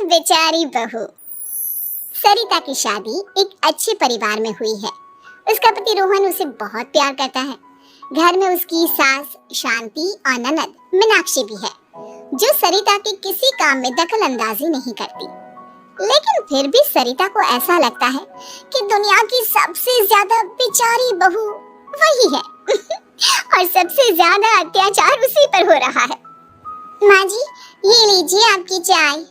बेचारी बहू। सरिता की शादी एक अच्छे परिवार में हुई है। उसका पति रोहन उसे बहुत प्यार करता है। घर में उसकी सास शांति और ननद मीनाक्षी भी है, जो सरिता के किसी काम में दखल अंदाजी नहीं करती। लेकिन फिर भी सरिता को ऐसा लगता है कि दुनिया की सबसे ज्यादा बेचारी बहू वही है और सबसे ज्यादा अत्याचार उसी पर हो रहा है। माँ जी, ये लीजिए आपकी चाय।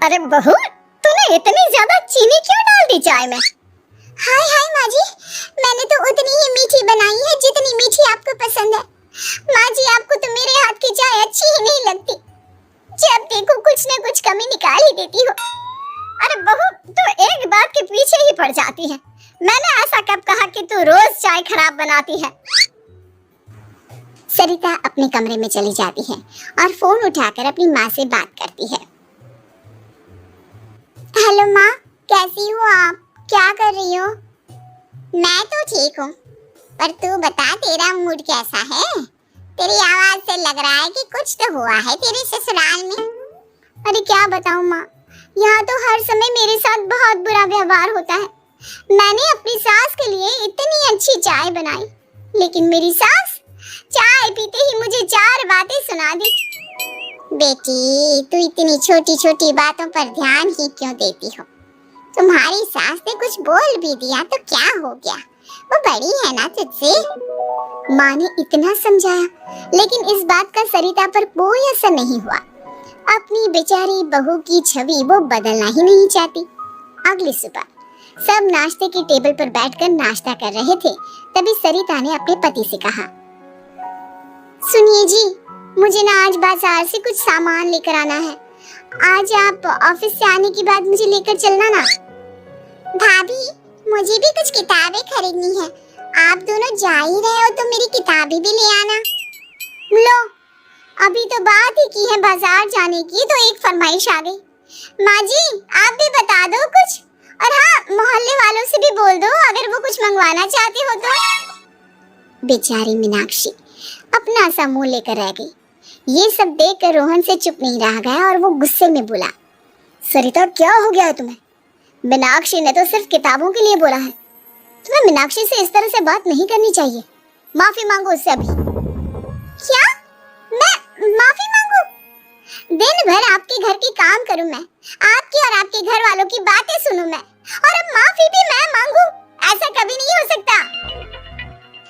अरे बहू, तूने इतनी ज्यादा चीनी क्यों डाल दी चाय में? हाय हाय माँ जी, मैंने तो उतनी ही मीठी बनाई है जितनी मीठी आपको पसंद है। माँ जी, आपको तो मेरे हाथ की चाय अच्छी ही नहीं लगती। जब देखो कुछ न कुछ कमी निकाल ही देती हो। अरे बहू, तू एक बात के पीछे ही पड़ जाती है। मैंने ऐसा कब कहा कि तू रोज चाय खराब बनाती है? सरिता अपने कमरे में चली जाती है और फोन उठाकर अपनी माँ से बात करती है। हेलो माँ, कैसी हो आप? क्या कर रही हो? मैं तो ठीक हूँ, पर तू बता, तेरा मूड कैसा है? तेरी आवाज से लग रहा है कि कुछ तो हुआ है तेरे ससुराल में। अरे क्या बताऊँ माँ, यहाँ तो हर समय मेरे साथ बहुत बुरा व्यवहार होता है। मैंने अपनी सास के लिए इतनी अच्छी चाय बनाई, लेकिन मेरी सास चाय पीते ही मुझे 4 बातें सुना दी। बेटी, तू इतनी छोटी छोटी बातों पर ध्यान ही क्यों देती हो? तुम्हारी सास ने कुछ बोल भी दिया तो क्या हो गया, वो बड़ी है ना तुझसे। माँ ने इतना समझाया, लेकिन इस बात का सरिता पर कोई असर नहीं हुआ। अपनी बेचारी बहू की छवि वो बदलना ही नहीं चाहती। अगली सुबह सब नाश्ते की टेबल पर बैठकर नाश्ता कर रहे थे, तभी सरिता ने अपने पति से कहा, सुनिए जी, मुझे ना आज बाजार से कुछ सामान लेकर आना है। आज आप ऑफिस से आने के बाद मुझे लेकर चलना ना। भाभी, मुझे भी कुछ किताबें खरीदनी है। आप दोनों जा ही रहे हो तो मेरी किताबें भी ले आना। लो, अभी तो बात ही की है बाजार जाने की तो एक फरमाइश आ गई। माँ जी, आप भी बता दो कुछ, और हाँ, मोहल्ले वालों से भी बोल दो अगर वो कुछ मंगवाना चाहते हो तो। बेचारी मीनाक्षी अपना सा मुंह लेकर रह गई। ये सब देखकर रोहन से चुप नहीं रह गया और वो गुस्से में बोला, सरिता क्या हो गया है तुम्हें? मीनाक्षी ने तो सिर्फ किताबों के लिए बोला है। तुम्हें मीनाक्षी से इस तरह से बात नहीं करनी चाहिए। माफी मांगो उससे अभी। क्या? मैं माफी मांगू? दिन भर आपके घर के काम करूं मैं, आपकी और आपके घर वालों की बातें सुनूं मैं, और अब माफी भी मैं मांगू? ऐसा कभी नहीं हो सकता।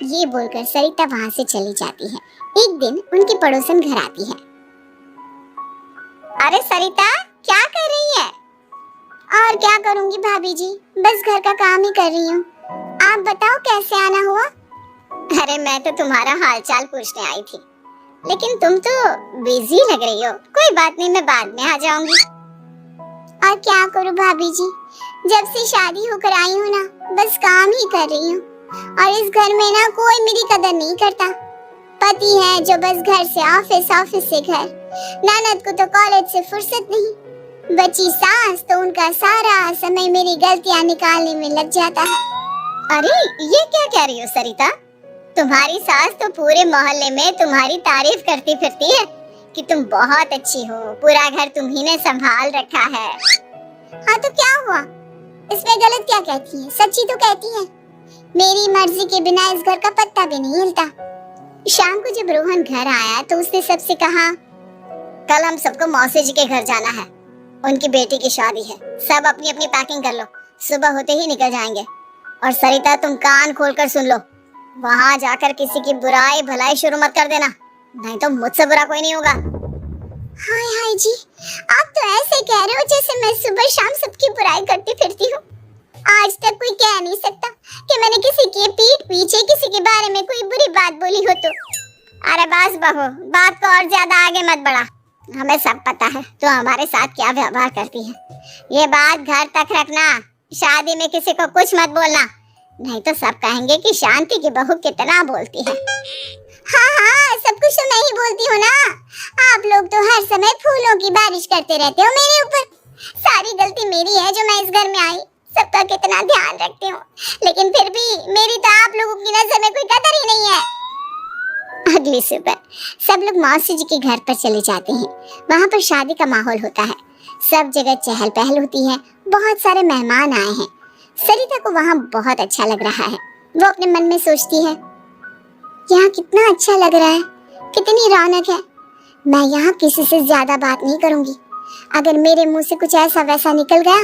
ये बोलकर सरिता वहां से चली जाती है। एक दिन उनकी पड़ोसन घर आती है। अरे सरिता, क्या कर रही है? और क्या करूंगी भाभी जी, बस घर का काम ही कर रही हूँ। आप बताओ कैसे आना हुआ? अरे मैं तो तुम्हारा हालचाल पूछने आई थी, लेकिन तुम तो बिजी लग रही हो। कोई बात नहीं, मैं बाद में आ जाऊंगी। और क्या करूँ भाभी जी, जब से शादी होकर आई हूँ ना, बस काम ही कर रही हूँ। और इस घर में ना कोई मेरी कदर नहीं करता। पति है जो बस घर से ऑफिस, ऑफिस से घर। ननद को तो कॉलेज से फुर्सत नहीं। बची सास तो उनका सारा समय मेरी गलतियां निकालने में लग जाता है। अरे ये क्या कह रही हो सरिता? तुम्हारी सास तो पूरे मोहल्ले में तुम्हारी तारीफ करती फिरती है कि तुम बहुत अच्छी हो, पूरा घर तुम्ही ने संभाल रखा है। हाँ तो क्या हुआ, इसमें गलत क्या कहती है? सच्ची तो कहती है। मेरी मर्जी के बिना इस घर का पत्ता भी नहीं हिलता। शाम को जब रोहन घर आया तो उसने सबसे कहा, कल हम सबको मौसी जी के घर जाना है, उनकी बेटी की शादी है। सब अपनी अपनी पैकिंग कर लो, सुबह होते ही निकल जाएंगे। और सरिता, तुम कान खोलकर सुन लो, वहाँ जाकर किसी की बुराई भलाई शुरू मत कर देना, नहीं तो मुझसे बुरा कोई नहीं होगा। हाय हाय जी, आप तो ऐसे कह रहे हो जैसे मैं सुबह शाम सबकी बुराई करती फिरती हूँ। आज तक कोई कह नहीं सकता कि मैंने किसी के पीठ पीछे किसी के बारे में कोई बुरी बात बोली हो तो। अरे बस बहू, बात को और ज्यादा आगे मत बढ़ा। हमें सब पता है तो हमारे साथ क्या व्यवहार करती है। ये बात घर तक रखना, शादी में किसी को कुछ मत बोलना, नहीं तो सब कहेंगे कि शांति की बहू कितना बोलती है। हाँ हाँ, सब कुछ तो मैं ही बोलती हूँ ना। आप लोग तो हर समय फूलों की बारिश करते रहते हो मेरे ऊपर। सारी गलती मेरी है जो मैं इस घर में आई। सबका कितना ध्यान रखती हूँ, लेकिन फिर भी मेरी तो आप लोगों की नजर में कोई कदर ही नहीं है। अगली सुबह सब लोग मौसी जी के घर पर चले जाते हैं। वहाँ पर शादी का माहौल होता है, सब जगह चहल पहल होती है, बहुत सारे मेहमान आए हैं। सरिता को वहाँ बहुत अच्छा लग रहा है। वो अपने मन में सोचती है, यहाँ कितना अच्छा लग रहा है, कितनी रौनक है। मैं यहाँ किसी से ज्यादा बात नहीं करूंगी। अगर मेरे मुंह से कुछ ऐसा वैसा निकल गया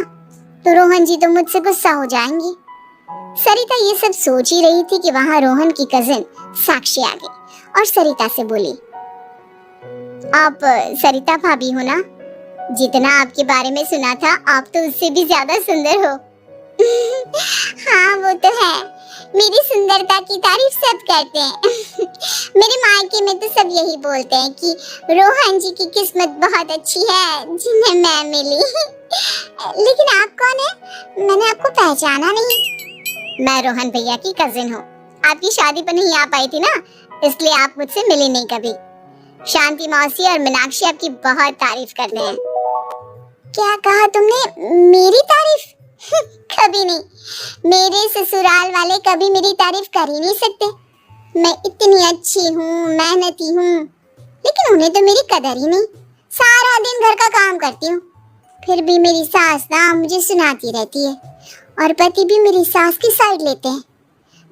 तो रोहन जी तो मुझसे गुस्सा हो जाएंगी। सरिता ये सब सोच ही रही थी कि वहाँ रोहन की कजिन साक्षी आ गई और सरिता से बोली, आप सरिता भाभी हो ना? जितना आपके बारे में सुना था, आप तो उससे भी ज्यादा सुंदर हो। हाँ वो तो है, मेरी सुंदरता की तारीफ सब करते हैं। मेरे मायके में तो सब यही बोलते हैं कि रोहन जी की किस्मत बहुत अच्छी है जिन्हें मैं मिली। लेकिन आप कौन है? मैंने आपको पहचाना नहीं। मैं रोहन भैया की कजिन हूँ। आपकी शादी पर नहीं आ पाई थी ना, इसलिए आप मुझसे मिली नहीं कभी। शांति मौसी और मीनाक्षी आपकी बहुत तारीफ करते हैं। क्या कहा तुमने? मेरी तारीफ? कभी नहीं। मेरे ससुराल वाले कभी मेरी तारीफ कर ही नहीं सकते। मैं इतनी अच्छी हूँ, मेहनती हूँ, लेकिन उन्हें तो मेरी कदर ही नहीं। सारा दिन घर का काम करती हूँ, फिर भी मेरी सास ना मुझे सुनाती रहती है और पति भी मेरी सास की साइड लेते हैं।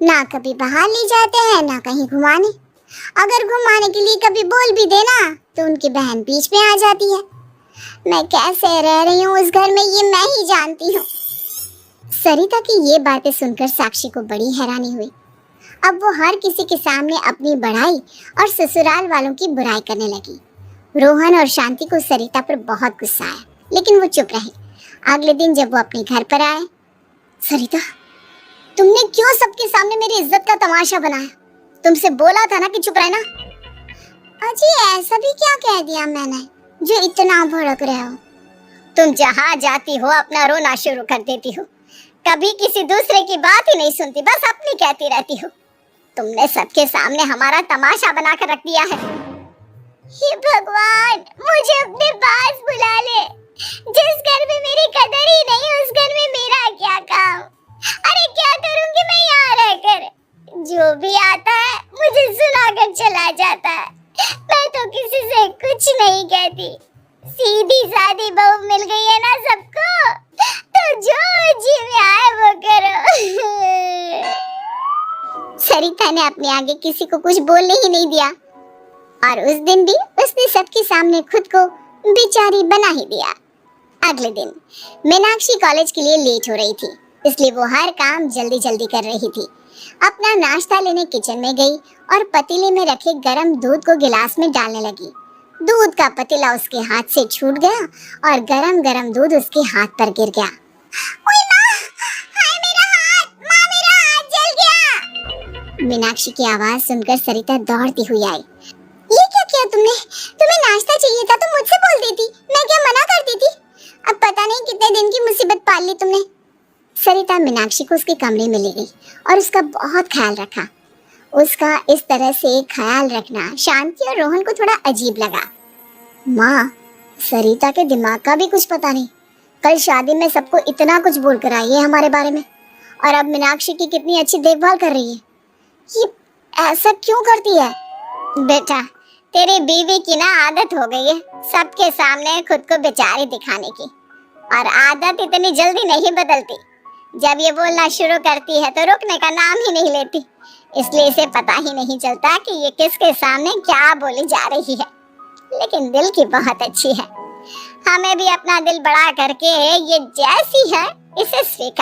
ना कभी बाहर ले जाते हैं, ना कहीं घुमाने। अगर घुमाने के लिए कभी बोल भी देना तो उनकी बहन बीच में आ जाती है। मैं कैसे रह रही हूँ उस घर में, ये मैं ही जानती हूँ। सरिता की ये बातें सुनकर साक्षी को बड़ी हैरानी हुई। अब वो हर किसी के सामने अपनी बढ़ाई और ससुराल वालों की बुराई करने लगी। रोहन और शांति को सरिता पर बहुत गुस्सा आया, लेकिन वो चुप रहे। अगले दिन जब वो अपने घर पर आए, सरिता, तुमने क्यों सबके सामने मेरी इज्जत का तमाशा बनाया? तुमसे बोला था ना कि चुप रहना। अजी ऐसा भी क्या कह दिया मैंने जो इतना भड़क रहे हो? तुम जहाँ जाती हो अपना रोना शुरू कर देती हो, कभी किसी दूसरे की बात ही नहीं सुनती, बस अपनी कहती रहती हो। तुमने सबके सामने हमारा तमाशा बनाकर रख दिया है। हे भगवान, मुझे अपने पास बुला ले। जिस घर में मेरी कदर ही नहीं, उस घर में मेरा क्या काम? अरे क्या करूंगी मैं यहाँ रहकर? जो भी आता है मुझे सुनाकर चला जाता है। मैं तो किसी से कुछ नहीं कहती। सीधी सादी बहू मिल गई है ना सबको, तो जो जी में आए वो करो। सरिता ने अपने आगे किसी को कुछ बोलने ही नहीं दिया और उस दिन भी उसने सबके सामने खुद को बेचारी बना ही दिया। अगले दिन मीनाक्षी कॉलेज के लिए लेट हो रही थी, इसलिए वो हर काम जल्दी जल्दी कर रही थी। अपना नाश्ता लेने किचन में गई और पतीले में रखे गरम दूध को गिलास में डालने लगी। दूध का पतीला उसके हाथ से छूट गया और गरम गरम दूध उसके हाथ पर गिर गया। ओए माँ, हाय मेरा हाथ, माँ मेरा हाथ जल गया। मीनाक्षी की आवाज सुनकर सरिता दौड़ती हुई आई। ये क्या किया तुमने? तुम्हें नाश्ता चाहिए था तो मुझसे बोल देती, मैं क्या मना करती थी? अब पता नहीं कितने दिन की मुसीबत पाल ली तुमने। सरिता मीनाक्षी को उसके कमरे में ले गई और उसका बहुत ख्याल रखा। उसका इस तरह से ख्याल रखना शांति और रोहन को थोड़ा अजीब लगा। माँ, सरिता के दिमाग का भी कुछ पता नहीं। कल शादी में सबको इतना कुछ बोल कर आई है हमारे बारे में, और अब मीनाक्षी की कितनी अच्छी देखभाल कर रही है। ये ऐसा क्यों करती है? बेटा, तेरी बीवी की ना आदत हो गई है सबके सामने खुद को बेचारी दिखाने की, और आदत इतनी जल्दी नहीं बदलती। जब ये बोलना शुरू करती है तो रुकने का नाम ही नहीं लेती, इसलिए इसे पता ही नहीं चलता कि ये किसके सामने क्या बोली जा रही है। लेकिन दिल की बहुत अच्छी है। हमें भी अपना दिल बड़ा करके ये जैसी है इसे स्वीकार